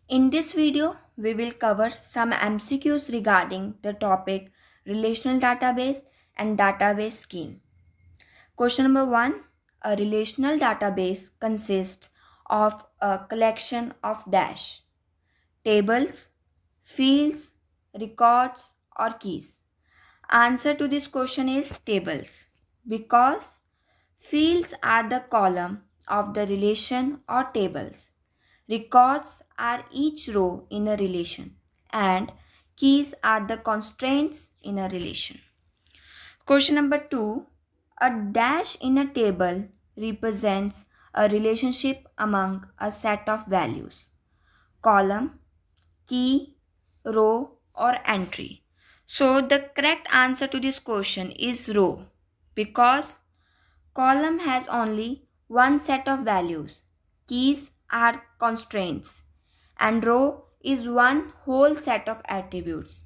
In this video, we will cover some MCQs regarding the topic relational database and database scheme. Question number 1. A relational database consists of a collection of dash tables, fields, records or keys. Answer to this question is tables because fields are the column of the relation or tables. Records are each row in a relation and keys are the constraints in a relation. Question number 2. A dash in a table represents a relationship among a set of values. Column, key, row or entry. So the correct answer to this question is row because column has only one set of values. Keys are constraints and row is one whole set of attributes.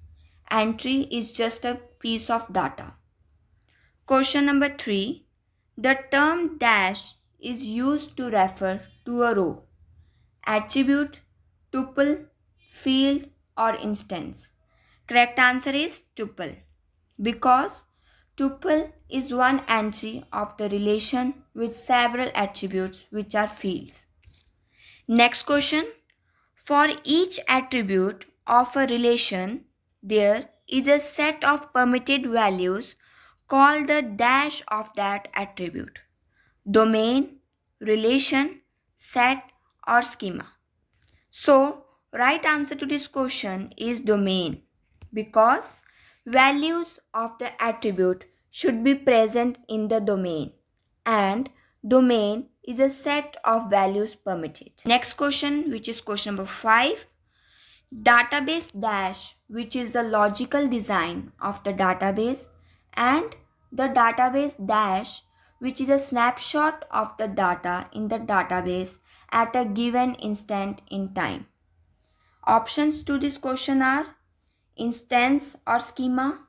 Entry is just a piece of data. Question number 3. The term dash is used to refer to a row, attribute, tuple, field or instance. Correct answer is tuple because tuple is one entry of the relation with several attributes which are fields. Next question. For each attribute of a relation, there is a set of permitted values called the dash of that attribute. Domain, relation, set or schema. So, right answer to this question is domain because values of the attribute should be present in the domain and domain is a set of values permitted. Next question, which is question number 5. Database dash, which is the logical design of the database, and the database dash, which is a snapshot of the data in the database at a given instant in time. Options to this question are instance or schema,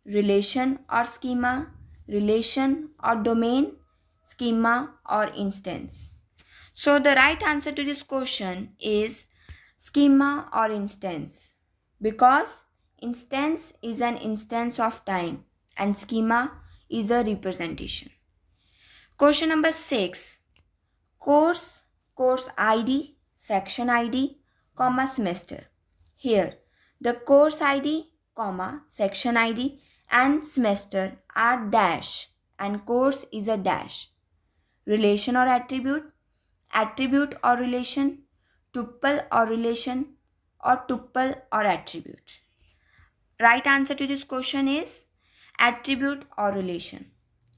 relation or schema, relation or domain, schema or instance. So the right answer to this question is schema or instance because instance is an instance of time and schema is a representation. Question number 6. Course ID, section ID, comma semester. Here the course ID, comma section ID and semester are dash and course is a dash. Relation or attribute, attribute or relation, tuple or relation or tuple or attribute. Right answer to this question is attribute or relation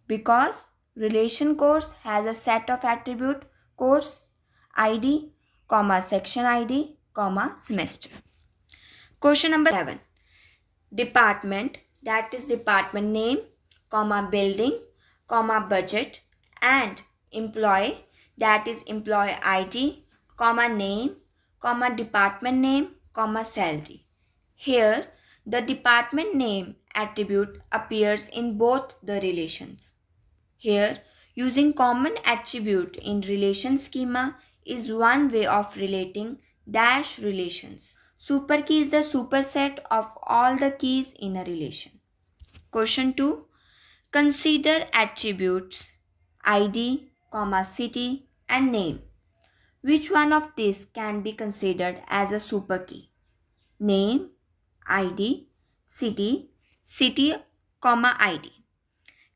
because relation course has a set of attribute course ID, comma section ID, comma semester. Question number 7. Department, that is department name, comma building, comma budget and employee, that is employee ID, comma name, comma department name, comma salary. Here the department name attribute appears in both the relations. Here using common attribute in relation schema is one way of relating dash relations. Super key is the superset of all the keys in a relation. Question 2. Consider attributes ID, city and name. Which one of these can be considered as a super key? Name, ID, city, ID.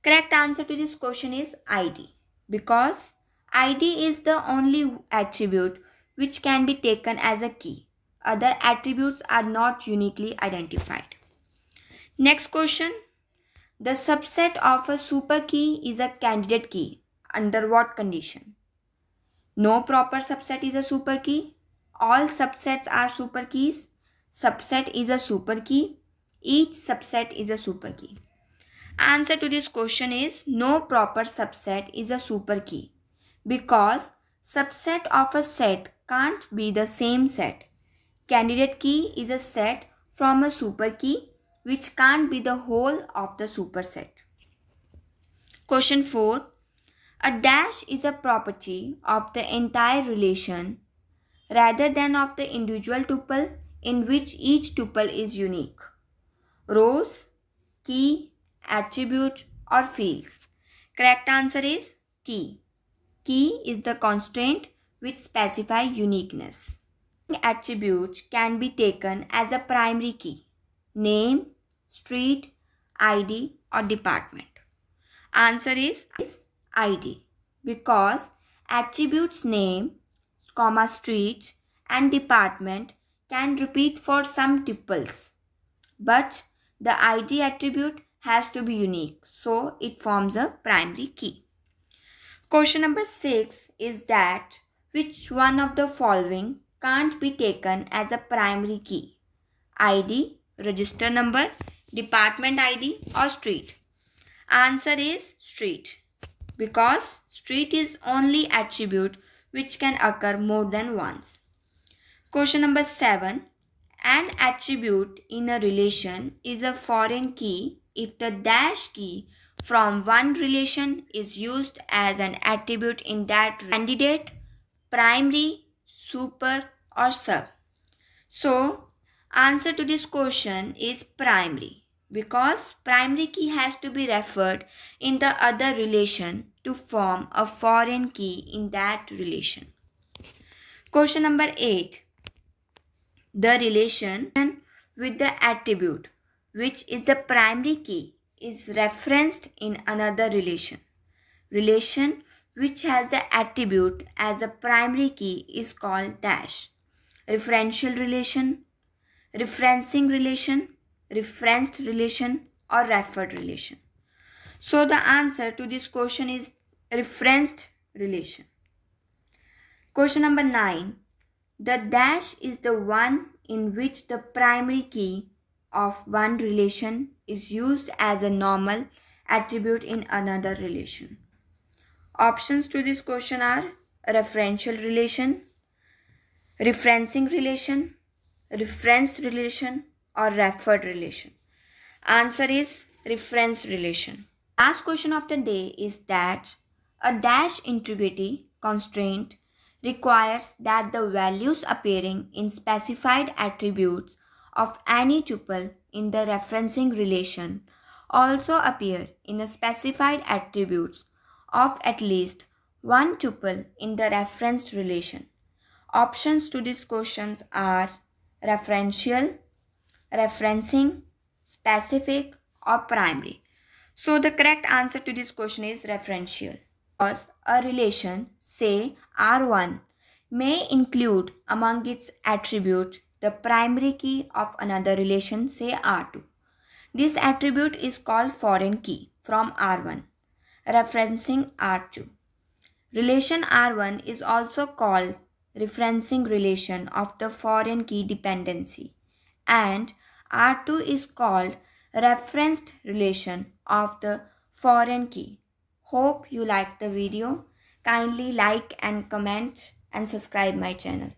Correct answer to this question is ID because ID is the only attribute which can be taken as a key. Other attributes are not uniquely identified. Next question. The subset of a super key is a candidate key. Under what condition? No proper subset is a super key. All subsets are super keys. Subset is a super key. Each subset is a super key. Answer to this question is no proper subset is a super key because subset of a set can't be the same set. Candidate key is a set from a super key which can't be the whole of the superset. Question 4. A dash is a property of the entire relation rather than of the individual tuple in which each tuple is unique. Rows, key, attribute or fields. Correct answer is key. Key is the constraint which specify uniqueness. Attribute can be taken as a primary key. Name, street, ID or department. Answer is ID because attributes name, street and department can repeat for some tuples, but the ID attribute has to be unique, so it forms a primary key. Question number 6 is that which one of the following can't be taken as a primary key? ID, register number, department ID or street. Answer is street because street is only attribute which can occur more than once. Question number 7. An attribute in a relation is a foreign key if the dash key from one relation is used as an attribute in that candidate, primary, super or sub. So, answer to this question is primary because primary key has to be referred in the other relation to form a foreign key in that relation. Question number 8. The relation with the attribute which is the primary key is referenced in another relation. Relation which has the attribute as a primary key is called dash. Referential relation, referencing relation, referenced relation or referred relation. So the answer to this question is referenced relation. Question number 9. The dash is the one in which the primary key of one relation is used as a normal attribute in another relation. Options to this question are referential relation, referencing relation, referenced relation or referred relation. Answer is reference relation. Last question of the day is that a dash integrity constraint requires that the values appearing in specified attributes of any tuple in the referencing relation also appear in the specified attributes of at least one tuple in the referenced relation. Options to these questions are referential, referencing, specific or primary. So the correct answer to this question is referential. Because a relation, say R1, may include among its attributes the primary key of another relation, say R2. This attribute is called foreign key from R1, referencing R2. Relation R1 is also called referencing relation of the foreign key dependency, and R2 is called referenced relation of the foreign key. Hope you liked the video. Kindly like and comment and subscribe my channel.